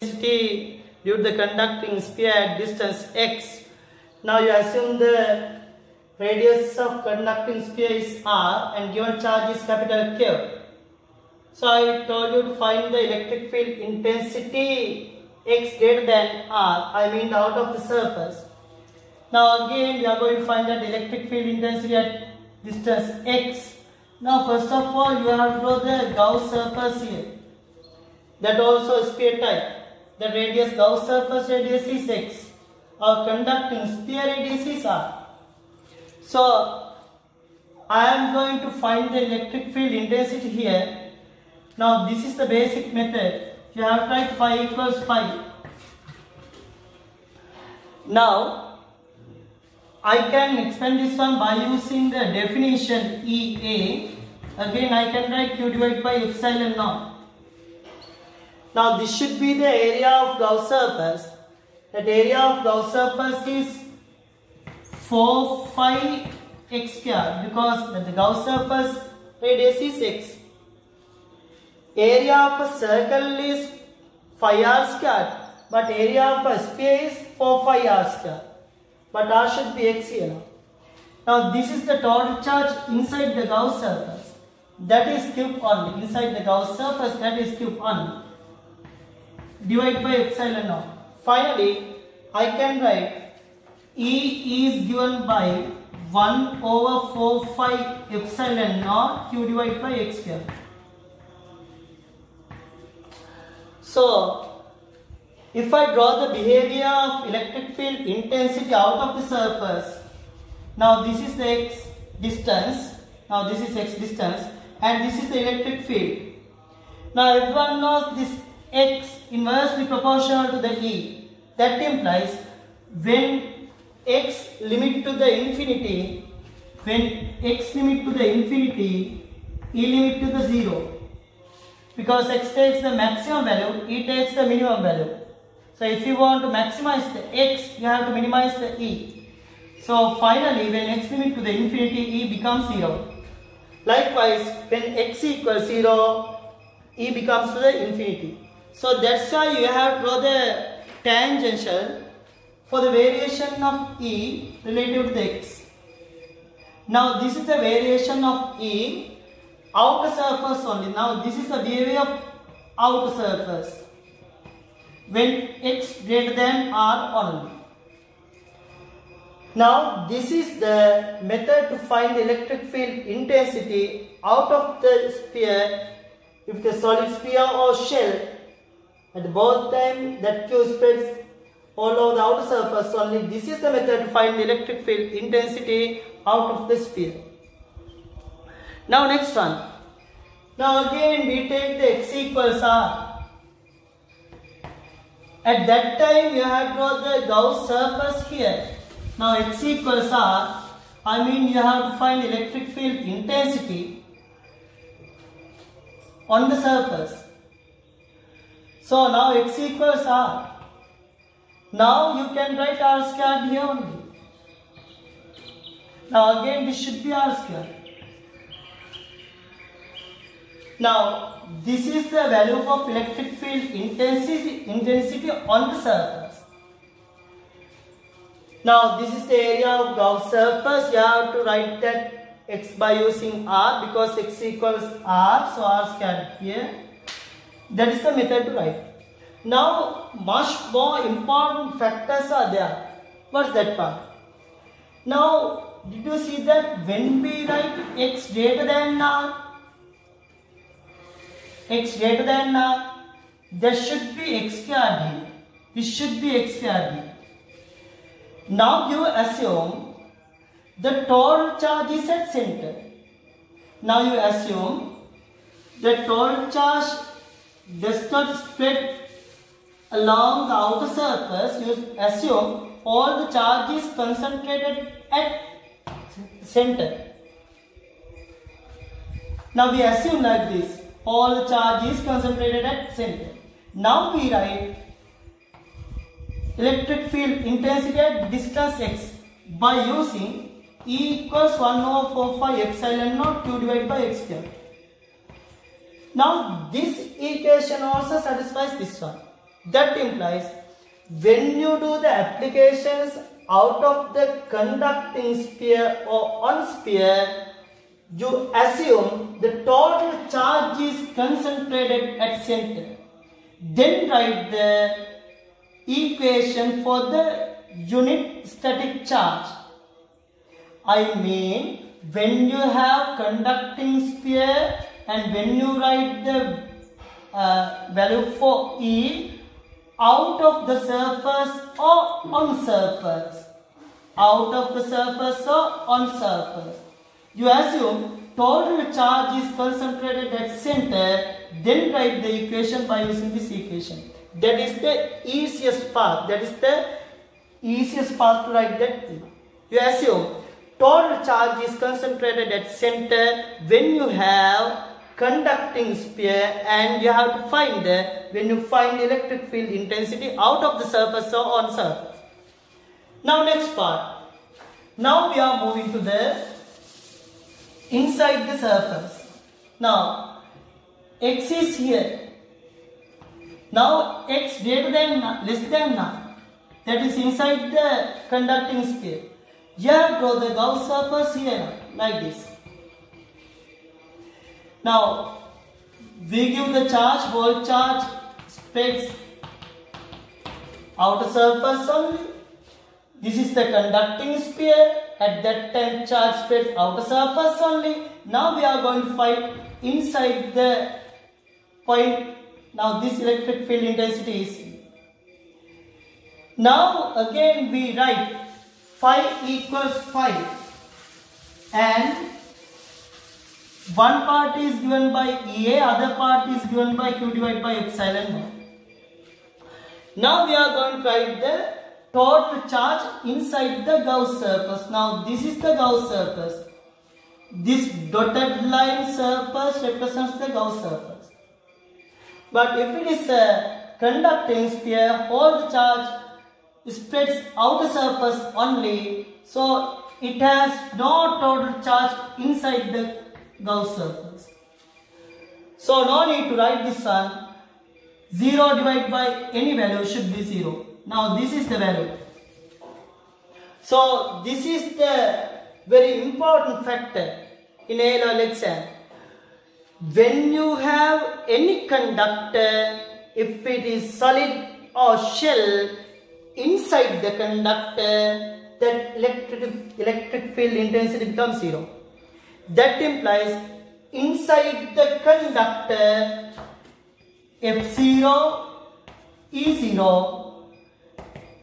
intensity due to the conducting sphere at distance x. Now you assume the radius of conducting sphere is r and given charge is capital Q. So I told you to find the electric field intensity x greater than r, I mean out of the surface. Now again we are going to find that electric field intensity at distance x. Now first of all you have to draw the Gauss surface here. That also sphere type. The radius Gauss surface radius is x. Our conducting sphere radius is r. So I am going to find the electric field intensity here. Now this is the basic method. You have to write phi equals phi. Now I can expand this one by using the definition EA. Again I can write Q divided by epsilon naught. Now this should be the area of Gauss surface. That area of Gauss surface is 4 phi x square because the Gauss surface radius is x. Area of a circle is phi r square, but area of a sphere is 4 phi r square. But r should be x here. Now this is the total charge inside the Gauss surface. That is cube only. Inside the Gauss surface, that is cube only. Divided by epsilon naught. Finally, I can write E is given by 1 over 4 phi epsilon naught Q divided by x square. So, if I draw the behavior of electric field intensity out of the surface, now this is the x distance, now this is x distance, and this is the electric field. Now everyone knows this x inversely proportional to the E. That implies when x limit to the infinity, E limit to the 0. Because x takes the maximum value, E takes the minimum value. So if you want to maximize the x, you have to minimize the E. So finally when x limit to the infinity, E becomes 0. Likewise, when x equals 0, E becomes to the infinity. So that's why you have to draw the tangential for the variation of E relative to the x. Now this is the variation of E outer surface only. Now this is the behavior of outer surface when x greater than r only. Now this is the method to find the electric field intensity out of the sphere. If the solid sphere or shell, at both time that Q spreads all over the outer surface only. This is the method to find the electric field intensity out of the sphere. Now next one. Now again we take the x equals r. At that time you have drawn the Gauss surface here. Now x equals r, I mean you have to find electric field intensity on the surface. So now x equals r. Now you can write r squared here only. Now again this should be r squared. Now this is the value of electric field intensity on the surface. Now this is the area of Gauss surface. You have to write that x by using r because x equals r, so r squared here. That is the method to write. Now much more important factors are there. What's that part? Now did you see that when we write x greater than r, there should be x squared here. This should be x squared here. Now you assume the total charge is at center. Now you assume the total charge does not spread along the outer surface. You assume all the charge is concentrated at center. Now we assume like this. All the charge is concentrated at center. Now we write electric field intensity at distance x by using E equals 1 over 4 phi epsilon naught Q divided by x square. Now this equation also satisfies this one. That implies when you do the applications out of the conducting sphere or on sphere, you assume the total charge is concentrated at center. Then write the equation for the unit static charge. I mean, when you have conducting sphere and when you write the value for E out of the surface or on surface, out of the surface or on surface, you assume total charge is concentrated at center, then write the equation by using this equation. That is the easiest path. That is the easiest path to write that. You assume total charge is concentrated at center when you have conducting sphere, and you have to find when you find electric field intensity out of the surface or on surface. Now next part. Now we are moving to the inside the surface. Now x is here. Now x greater than less than 9. That is inside the conducting sphere. Here draw the Gauss surface here like this. Now we give the charge, whole charge spreads outer surface only. This is the conducting sphere. At that time charge spreads outer surface only. Now we are going to find inside the point. Now this electric field intensity is. Now again we write phi equals phi, and one part is given by EA, other part is given by Q divided by epsilon naught. Now we are going to write the total charge inside the Gauss surface. Now this is the Gauss surface. This dotted line surface represents the Gauss surface. But if it is a conducting sphere, all the charge spreads outer surface only, so it has no total charge inside the Gauss surface. So no need to write this one. 0 divided by any value should be 0. Now this is the value. So this is the very important factor in A-level exam. When you have any conductor, if it is solid or shell, inside the conductor, that electric field intensity becomes 0. That implies inside the conductor, F0 is 0,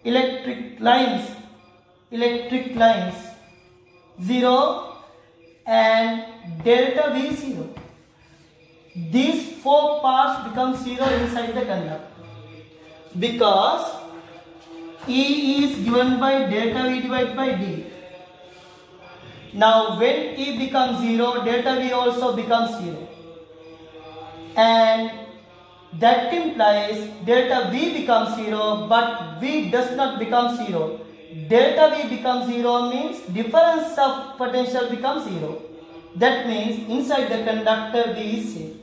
electric lines 0, and delta V 0. These four parts become 0 inside the conductor because E is given by delta V divided by D. Now when E becomes 0, delta V also becomes 0, and that implies delta V becomes 0, but V does not become 0. Delta V becomes 0 means difference of potential becomes 0. That means inside the conductor V is 0.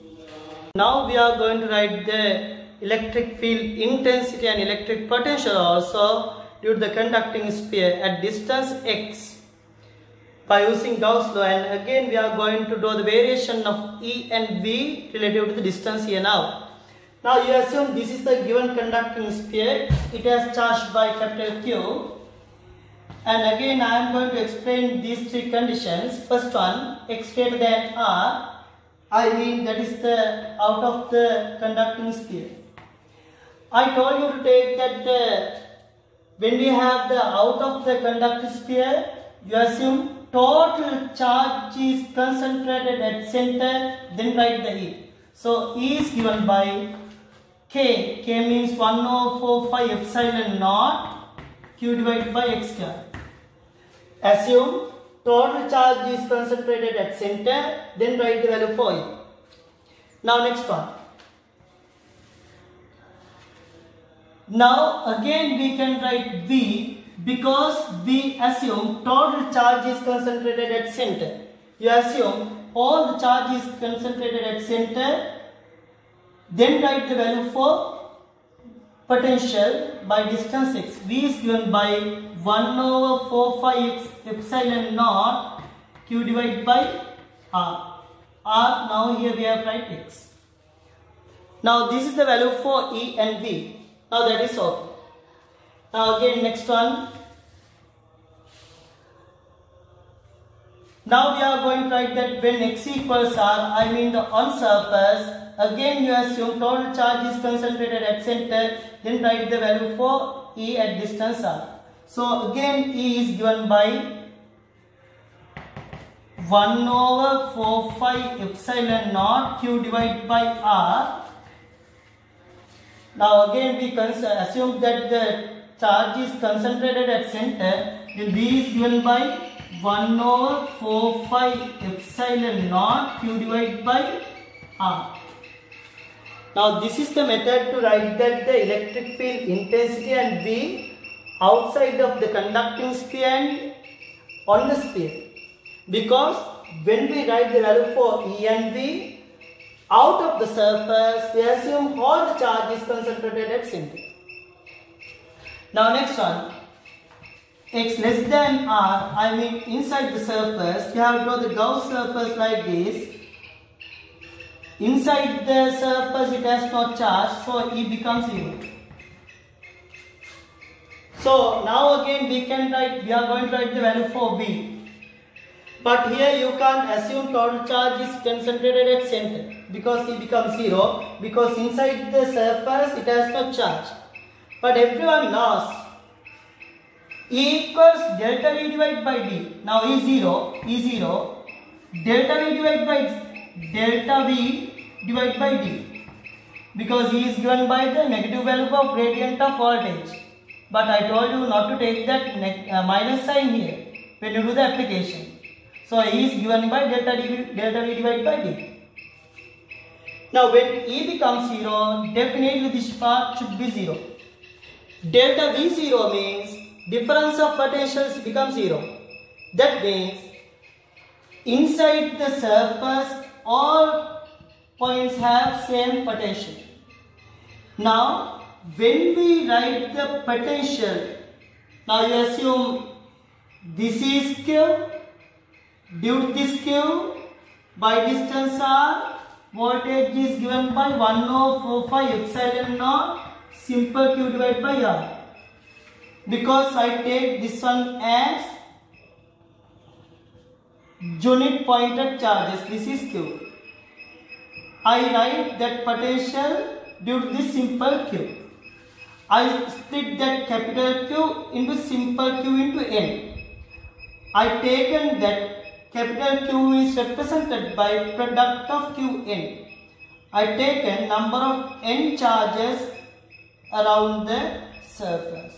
Now we are going to write the electric field intensity and electric potential also due to the conducting sphere at distance x by using Gauss law, and again we are going to draw the variation of E and V relative to the distance here now. Now you assume this is the given conducting sphere, it has charged by capital Q, and again I am going to explain these three conditions. First one, x greater than R, I mean that is the out of the conducting sphere. I told you to take that when we have the out of the conducting sphere, you assume total charge is concentrated at center, then write the E. So E is given by K. K means 1/4 epsilon naught Q divided by x square. Assume total charge is concentrated at center, then write the value for E. Now next one. Now again we can write V because we assume total charge is concentrated at center. You assume all the charge is concentrated at center, then write the value for potential by distance x. V is given by 1 over 4 pi x epsilon naught q divided by r. R, now here we have write x. Now this is the value for E and V. Now that is okay. Now again next one. Now we are going to write that when x equals r, I mean the on surface, again you assume total charge is concentrated at center, then write the value for E at distance r. So again E is given by 1 over 4 pi epsilon naught q divided by r. Now again we assume that the charge is concentrated at center, then V is given by 1 over 4 pi epsilon naught q divided by r. Now this is the method to write that the electric field intensity and V outside of the conducting sphere and on the sphere. Because when we write the value for E and V out of the surface, we assume all the charge is concentrated at center. Now next one. X less than r, I mean inside the surface, you have to draw the Gauss surface like this. Inside the surface it has no charge, so E becomes 0. So now again we are going to write the value for V. But here you can't assume total charge is concentrated at center because E becomes 0, because inside the surface it has no charge. But everyone knows E equals delta V divided by D. Now E 0, delta V divided by D, because E is given by the negative value of gradient of voltage. But I told you not to take that minus sign here when you do the application. So E is given by delta V divided by D. Now when E becomes 0, definitely this part should be 0. Delta V 0 means difference of potentials becomes 0. That means inside the surface all points have same potential. Now when we write the potential, now you assume this is Q, due to this Q by distance r, voltage is given by 1 over 4 pi epsilon naught simple Q divided by r. Because I take this one as unit pointed charges, this is Q. I write that potential due to this simple Q. I split that capital Q into simple Q into N. I taken that capital Q is represented by product of Qn. I taken number of N charges around the surface.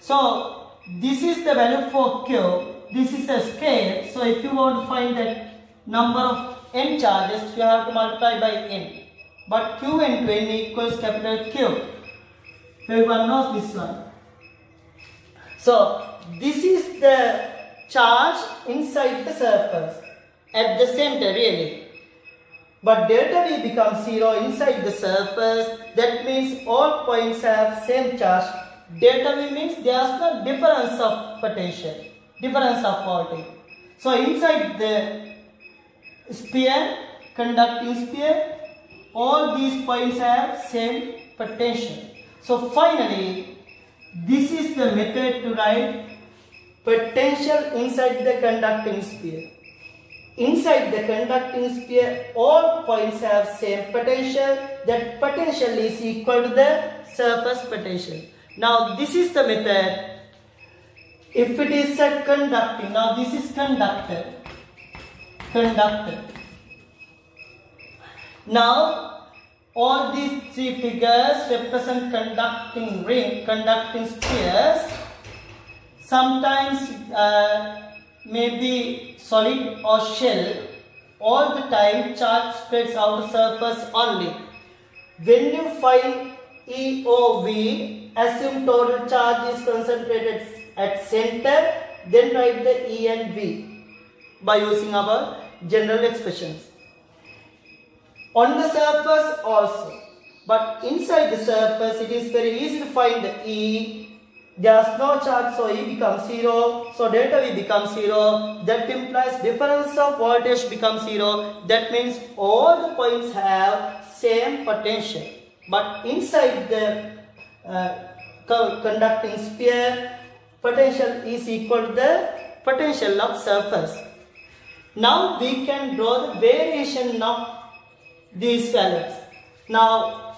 So this is the value for Q. This is a scale. So if you want to find that number of N charges, you have to multiply by N. But Q into N equals capital Q. Everyone knows this one. So this is the charge inside the surface at the center really. But delta V becomes 0 inside the surface. That means all points have same charge. Delta V means there is no difference of potential, difference of voltage. So inside the sphere, conducting sphere, all these points have same potential. So finally, this is the method to write potential inside the conducting sphere. Inside the conducting sphere, all points have same potential. That potential is equal to the surface potential. Now this is the method. If it is a conducting, now this is conductor. Now all these three figures represent conducting ring, conducting spheres. Sometimes maybe solid or shell. All the time charge spreads out the surface only. When you find E O V, assume total charge is concentrated at center, then write the E and V by using our general expressions. On the surface also, But inside the surface, it is very easy to find the E. There is no charge, so E becomes 0. So delta V becomes 0. That implies difference of voltage becomes 0. That means all the points have same potential. But inside the conducting sphere, potential is equal to the potential of surface. Now we can draw the variation of these values. Now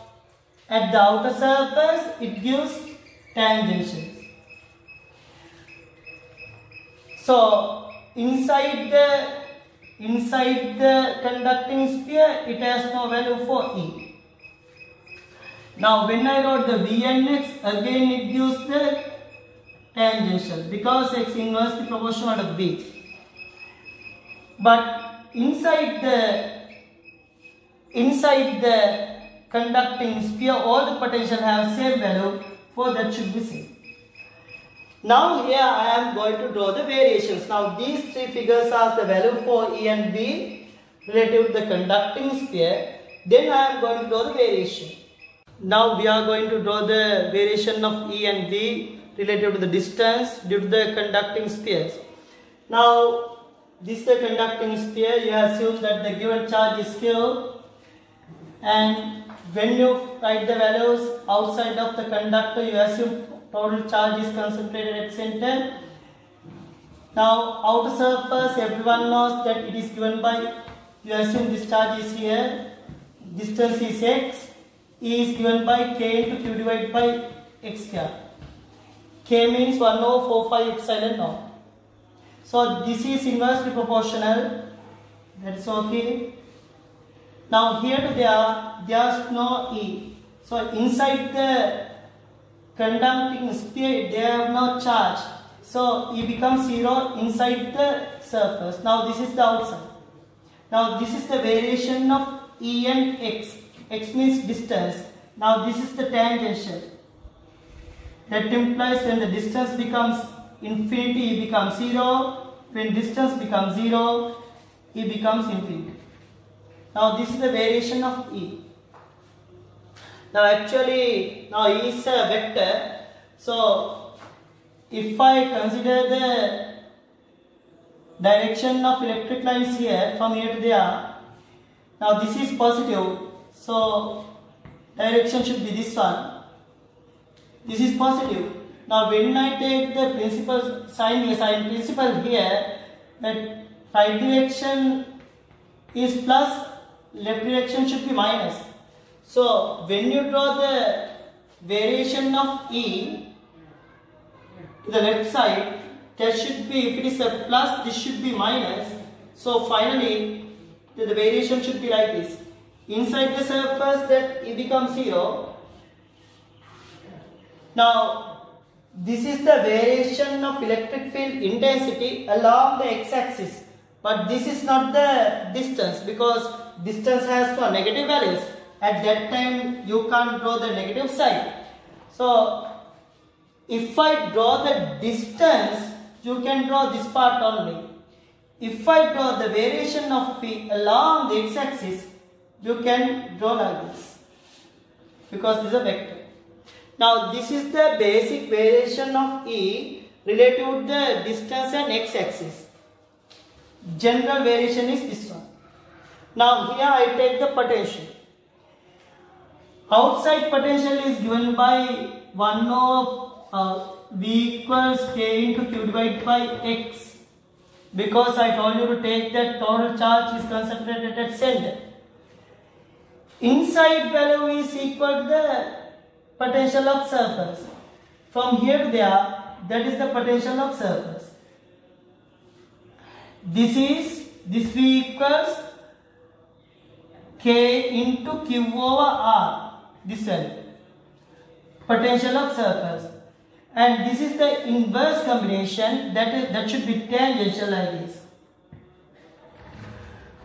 at the outer surface, it gives tangentials. So inside the conducting sphere, it has no value for E. Now when I wrote the V and X, again it gives the tangential because X is inversely proportional to V. But inside the conducting sphere, all the potential have same value, for that should be same. Now here I am going to draw the variations. Now these three figures are the value for E and V relative to the conducting sphere. Then I am going to draw the variation. Now we are going to draw the variation of E and V relative to the distance due to the conducting spheres. Now this is the conducting sphere. You assume that the given charge is Q, and when you write the values outside of the conductor, you assume total charge is concentrated at center. Now outer surface, everyone knows that it is given by, you assume this charge is here, distance is x, E is given by k into q divided by x cap. K means 1/4 epsilon naught. So this is inversely proportional, that's okay. Now here to there is no E. So inside the conducting sphere, they have no charge. So E becomes 0 inside the surface. Now this is the outside. Now this is the variation of E and X. X means distance. Now this is the tangential. That implies when the distance becomes infinity, E becomes 0. When distance becomes 0, E becomes infinity. Now this is the variation of E. Now actually, now E is a vector. So if I consider the direction of electric lines here from here to there, now this is positive. So direction should be this one. This is positive. Now when I take the principal sign principal here, that right direction is plus, left direction should be minus. So when you draw the variation of E to the left side, that should be, if it is a plus, this should be minus. So finally the variation should be like this. Inside the surface, that E becomes 0. Now this is the variation of electric field intensity along the x-axis, but this is not the distance because distance has no negative values. At that time you can't draw the negative side. So if I draw the distance, you can draw this part only. If I draw the variation of phi along the x-axis, you can draw like this because this is a vector. Now this is the basic variation of E relative to the distance and x-axis. General variation is this one. Now here I take the potential. Outside potential is given by 1 over V equals K into Q divided by X, because I told you to take that total charge is concentrated at center. Inside value is equal to the potential of surface. From here to there, that is the potential of surface. This V equals K into Q over R, this value, potential of surface. And this is the inverse combination, that should be tangential like this.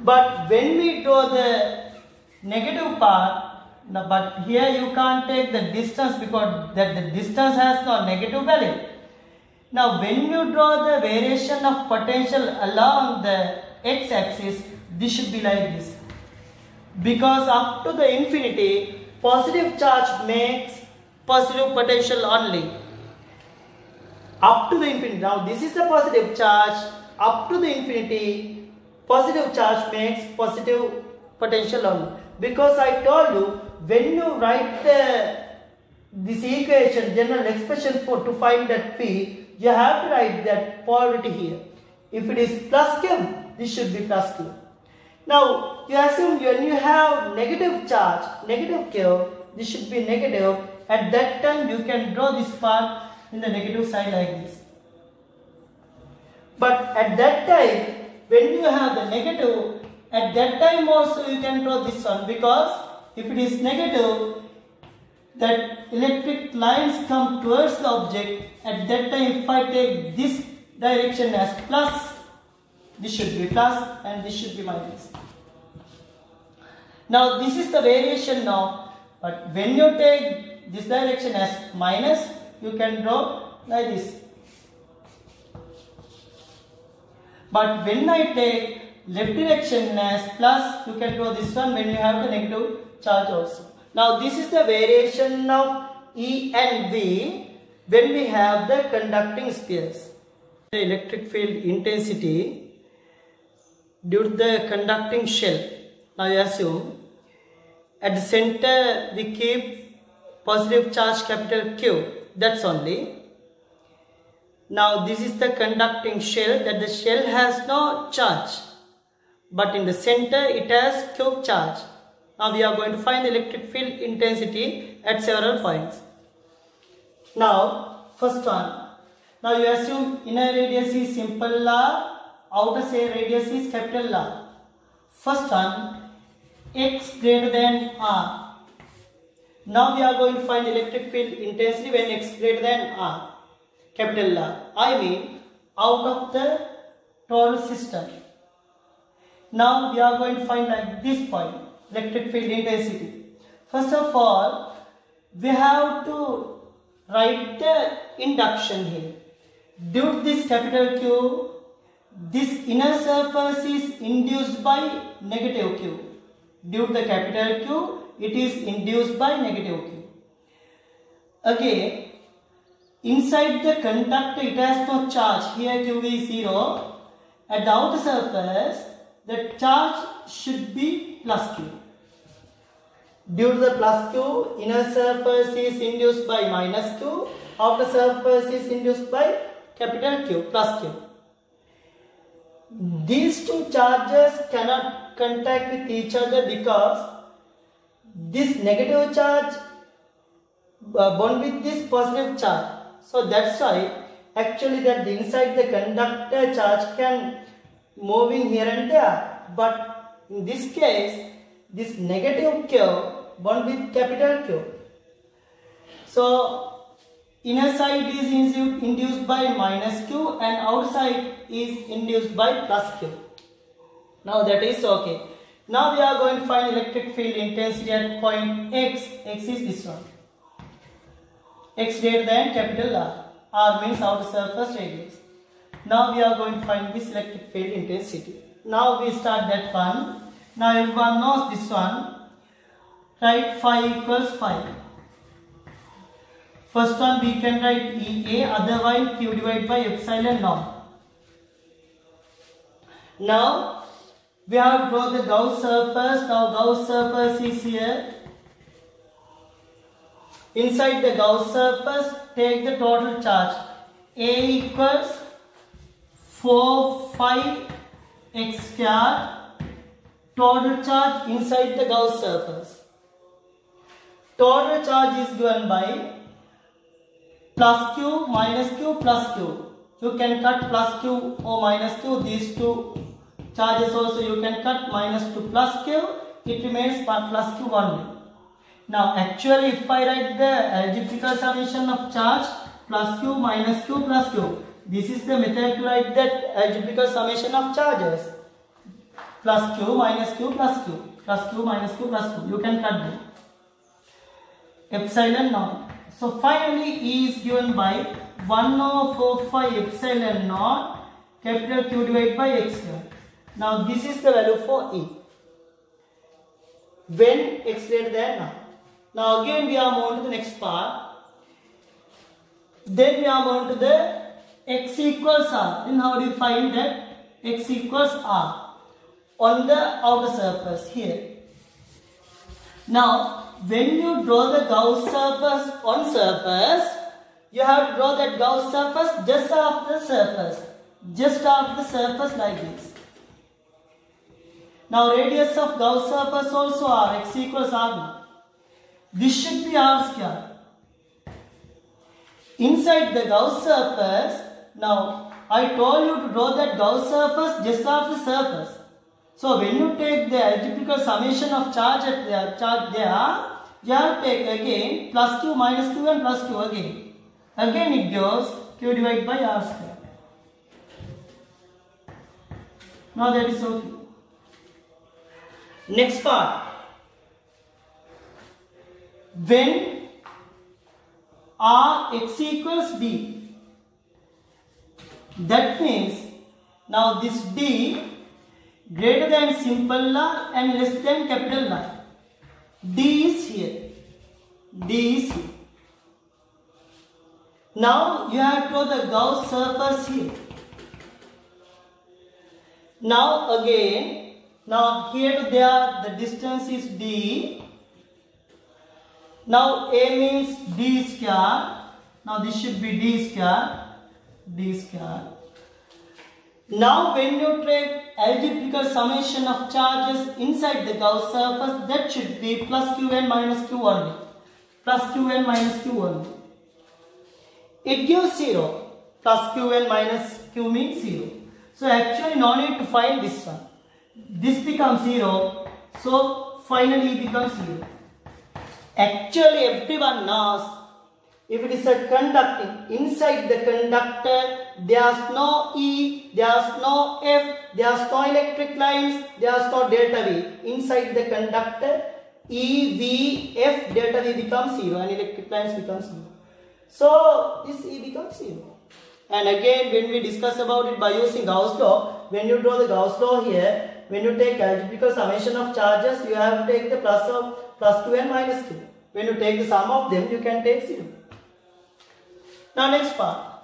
But when we draw the negative part, but here you can't take the distance because that the distance has no negative value. Now when you draw the variation of potential along the x-axis, this should be like this. Because up to the infinity, positive charge makes positive potential only up to the infinity. Now this is the positive charge, up to the infinity positive charge makes positive potential only. Because I told you, when you write this equation, general expression for to find that field, you have to write that polarity here. If it is plus Q, this should be plus Q. Now you assume when you have negative charge, negative Q, this should be negative. At that time you can draw this part in the negative side like this. But at that time, when you have the negative, at that time also you can draw this one, because if it is negative, that electric lines come towards the object. At that time, if I take this direction as plus, this should be plus and this should be minus. Now this is the variation now, but when you take this direction as minus, you can draw like this. But when I take left direction as plus, you can draw this one when you have the negative charge also. Now this is the variation of E and V when we have the conducting spheres. The electric field intensity due to the conducting shell. Now you assume at the center we keep positive charge capital Q, that's only. Now this is the conducting shell, that the shell has no charge, but in the center it has Q charge. Now we are going to find the electric field intensity at several points. Now first one, now you assume inner radius is simple law, outer radius is capital law. First one, x greater than r. Now we are going to find electric field intensity when x greater than r, capital law. I mean out of the total system. Now we are going to find like this point, electric field intensity. First of all, we have to write the induction here. Due to this capital Q, this inner surface is induced by negative Q. Due to the capital Q, it is induced by negative Q. Again, inside the conductor it has no charge. Here Q is 0. At the outer surface, the charge should be plus Q. Due to the plus Q, inner surface is induced by minus Q. Outer surface is induced by capital Q, plus Q. These two charges cannot contact with each other because this negative charge bond with this positive charge. So that's why actually that inside the conductor charge can moving here and there. But in this case, this negative Q bond with capital Q. So inner side is induced by minus Q and outside is induced by plus Q. Now that is okay. Now we are going to find electric field intensity at point X. X is this one. X greater than capital R. R means outer surface radius. Now we are going to find this electric field intensity. Now we start that one. Now everyone knows this one. Write phi equals phi. First one we can write EA, otherwise Q divided by epsilon naught. Now we have to draw the Gauss surface. Now Gauss surface is here. Inside the Gauss surface, take the total charge. A equals 4 phi x square. Total charge inside the Gauss surface. Total charge is given by plus Q, minus Q, plus Q. You can cut plus Q or minus Q. These two charges also you can cut, minus to plus Q. It remains plus Q only. Now actually if I write the algebraical summation of charge, plus Q, minus Q, plus Q. This is the method to write that algebraical summation of charges. Plus Q, minus Q, plus Q. Plus Q, minus Q, plus Q. You can cut them. Epsilon naught. So finally E is given by 1 over 4 phi epsilon naught capital Q divided by x square. Now this is the value for E when x greater than R. Now again we are moving to the next part. Then we are moving to the x equals r. Then how do you find that x equals r on the outer surface here? Now when you draw the Gauss surface on surface, you have to draw that Gauss surface just after the surface. Just after the surface like this. Now radius of Gauss surface also r, x equals r now. This should be r square. Inside the Gauss surface, now I told you to draw that Gauss surface just after the surface. So when you take the algebraic summation of charge at the charge there, you have to take again plus q minus q and plus q again. Again it goes q divided by r square. Now that is okay. Next part. When r x equals d, that means now this d greater than simple r and less than capital R. D is here. D is here. Now you have to draw the Gauss surface here. Now again, now here to there the distance is d. Now a means d square. Now this should be d square. D square. Now when you take algebraic summation of charges inside the Gauss surface, that should be plus qn minus q only. Plus qn minus q only. It gives 0. Plus qn minus q means 0. So actually no need to find this one. This becomes 0. So finally it becomes 0. Actually everyone knows, if it is a conducting, inside the conductor there is no E, there is no F, there is no electric lines, there is no delta V. Inside the conductor E, V, F, delta V becomes 0 and electric lines becomes 0. So this E becomes 0. And again when we discuss about it by using Gauss law, when you draw the Gauss law here, when you take algebraic summation of charges, you have to take the plus q and minus q. When you take the sum of them, you can take 0. Now next part.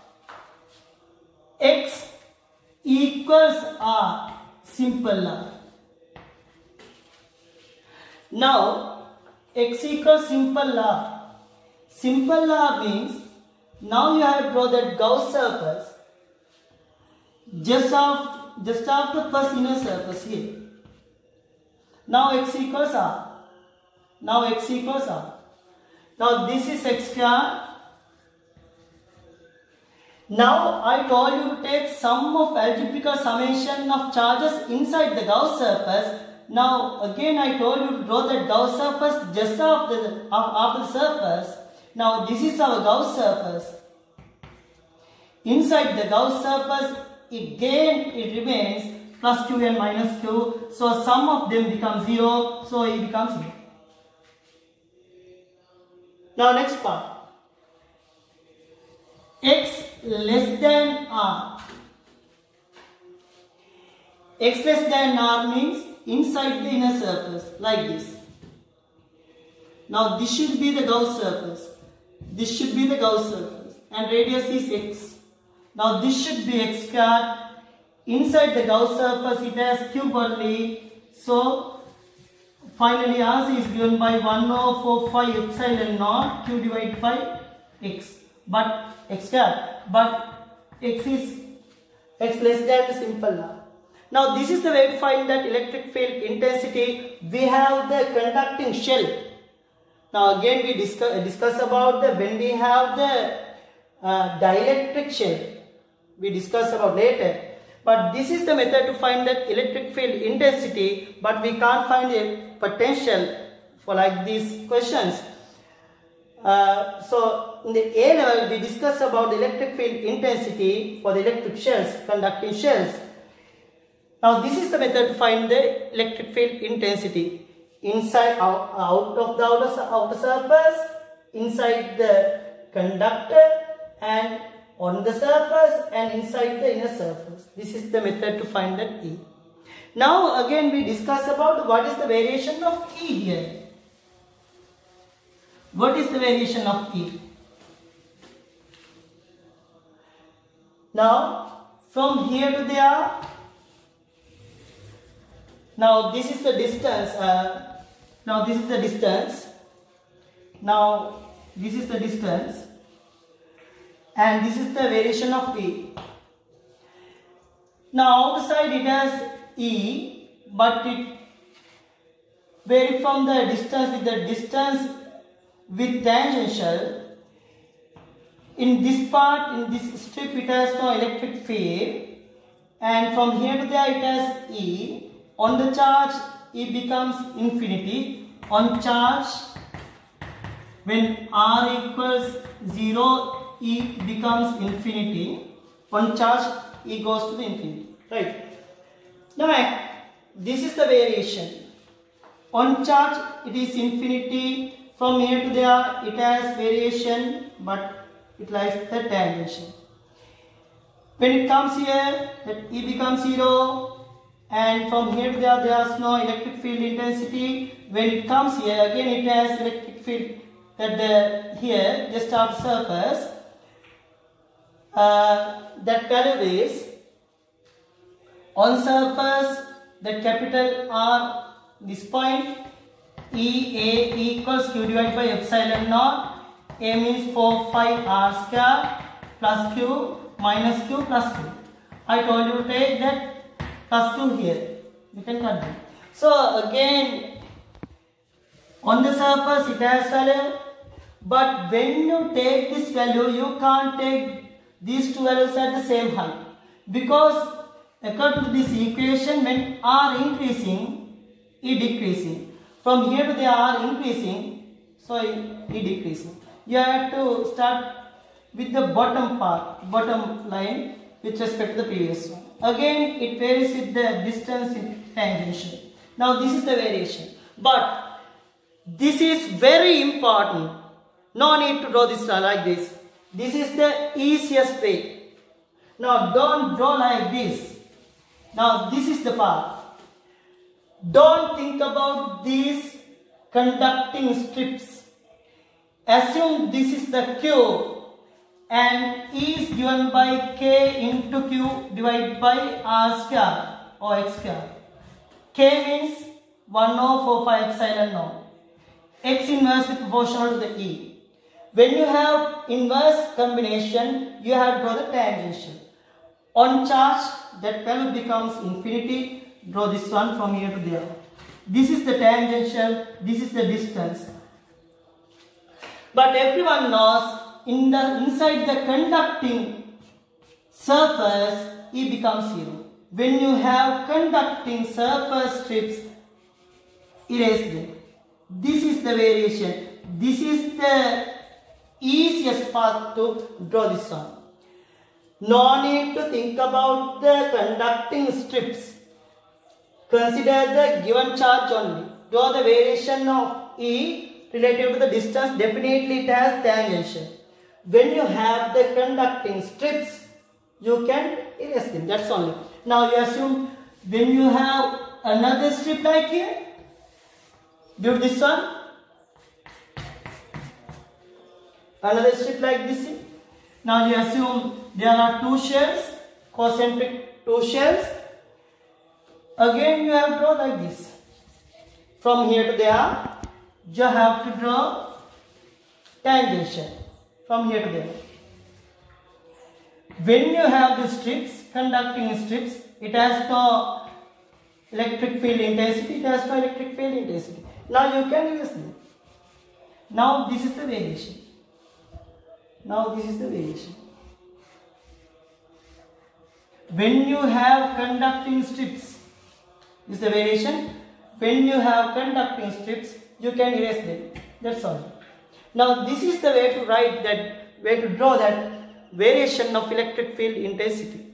X equals r, simple r. Now x equals simple r. Simple r means now you have to draw that Gauss surface just after first inner surface here. Now x equals r. Now x equals r. Now this is x square. Now I told you to take sum of algebraic summation of charges inside the Gauss surface. Now again I told you to draw that Gauss surface just after the surface. Now this is our Gauss surface. Inside the Gauss surface, again it remains plus q and minus q. So sum of them becomes 0. So E becomes 0. Now next part. X less than r. X less than r means inside the inner surface like this. Now this should be the Gauss surface. This should be the Gauss surface and radius is x. Now this should be x square. Inside the Gauss surface it has cube only. So finally r is given by 1 over 4 pi epsilon naught q divided by x. But x square. But x is x less than the simple r. Now this is the way to find that electric field intensity. We have the conducting shell. Now again we discuss about the when we have the dielectric shell. We discuss about later. But this is the method to find that electric field intensity. But we can't find a potential for like these questions. So in the A level we discuss about the electric field intensity for the electric shells, conducting shells. Now this is the method to find the electric field intensity. Inside, out of the outer surface, inside the conductor and on the surface and inside the inner surface. This is the method to find that E. Now again we discuss about what is the variation of E here. What is the variation of E? Now from here to there, now this is the distance. Now this is the distance. Now this is the distance, and this is the variation of E. Now outside it has E, but it varies from the distance with tangential. In this part, in this strip, it has no electric field, and from here to there it has E. On the charge, E becomes infinity. On charge, when R equals 0, E becomes infinity. On charge, E goes to the infinity. Right. Now, this is the variation. On charge, it is infinity. From here to there, it has variation, but it lies the tangential. When it comes here, that E becomes 0, and from here to there, there is no electric field intensity. When it comes here, again it has electric field that here just our surface. That value is on surface, that capital R, this point, EA equals Q divided by epsilon naught. A means 4 pi R square plus Q minus Q plus Q. I told you to take that plus Q here. You can cut them. So again, on the surface it has value, but when you take this value, you can't take these two values at the same height, because according to this equation, when R increasing, E decreasing. From here to there, R increasing, so E decreasing. You have to start with the bottom line with respect to the previous one. Again, it varies with the distance in tangential. Now this is the variation, but this is very important. No need to draw this like this. This is the easiest way. Now don't draw like this. Now this is the part. Don't think about these conducting strips. Assume this is the Q and E is given by K into Q divided by R square or X square. K means 1 over 4 pi epsilon naught. X inversely proportional to the E. When you have inverse combination, you have to draw the tangential. On charge, that value becomes infinity. Draw this one from here to there. This is the tangential, this is the distance. But everyone knows inside the conducting surface, E becomes 0. When you have conducting surface strips, erase them. This is the variation. This is the easiest path to draw this one. No need to think about the conducting strips. Consider the given charge only. Draw the variation of E relative to the distance. Definitely it has tangential. When you have the conducting strips, you can erase them. That's only. Now you assume when you have another strip like here, do this one. Another strip like this. Now you assume there are two shells, concentric two shells. Again you have to draw like this. From here to there, you have to draw tangential. From here to there. When you have the strips, conducting strips, it has no electric field intensity. It has no electric field intensity. Now you can use them. Now this is the variation. Now this is the variation. When you have conducting strips, this is the variation. When you have conducting strips, you can erase them. That's all. Now this is the way to write that, way to draw that variation of electric field intensity.